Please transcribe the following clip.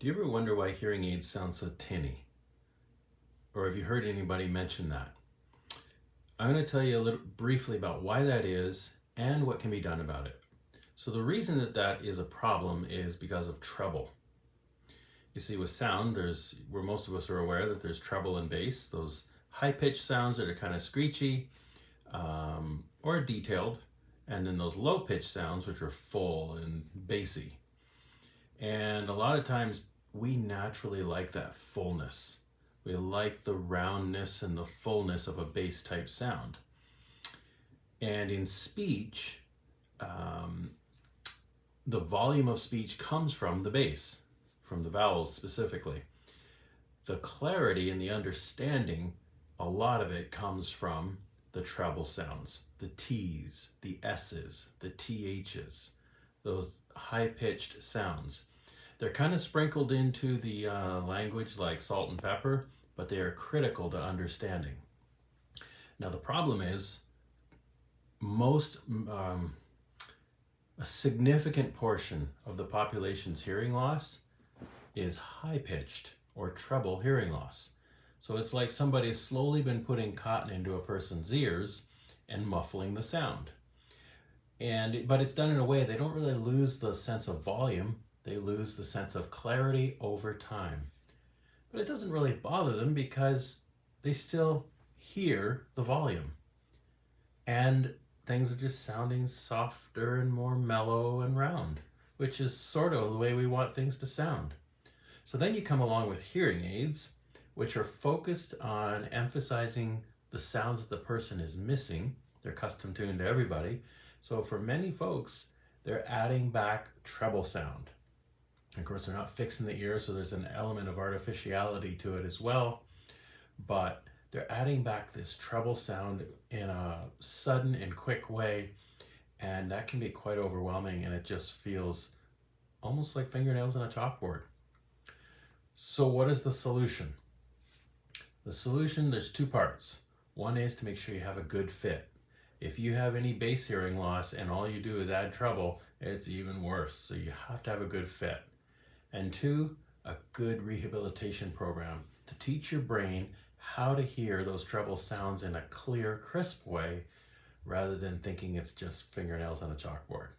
Do you ever wonder why hearing aids sound so tinny? Or have you heard anybody mention that? I'm going to tell you a little briefly about why that is and what can be done about it. So the reason that that is a problem is because of treble. You see, with sound, where most of us are aware that there's treble and bass, those high-pitched sounds that are kind of screechy or detailed, and then those low-pitched sounds which are full and bassy. And a lot of times we naturally like that fullness. We like the roundness and the fullness of a bass type sound. And in speech, the volume of speech comes from the bass, from the vowels specifically. The clarity and the understanding, a lot of it comes from the treble sounds, the T's, the S's, the TH's, those high-pitched sounds. They're kind of sprinkled into the language like salt and pepper, but they are critical to understanding. Now the problem is a significant portion of the population's hearing loss is high-pitched or treble hearing loss. So it's like somebody's slowly been putting cotton into a person's ears and muffling the sound. But it's done in a way they don't really lose the sense of volume. They lose the sense of clarity over time. But it doesn't really bother them because they still hear the volume. And things are just sounding softer and more mellow and round, which is sort of the way we want things to sound. So then you come along with hearing aids, which are focused on emphasizing the sounds that the person is missing. They're custom tuned to everybody. So for many folks, they're adding back treble sound. Of course, they're not fixing the ear, so there's an element of artificiality to it as well. But they're adding back this treble sound in a sudden and quick way, and that can be quite overwhelming, and it just feels almost like fingernails on a chalkboard. So what is the solution? The solution, there's two parts. One is to make sure you have a good fit. If you have any bass hearing loss and all you do is add treble, it's even worse. So you have to have a good fit. And two, a good rehabilitation program to teach your brain how to hear those treble sounds in a clear, crisp way rather than thinking it's just fingernails on a chalkboard.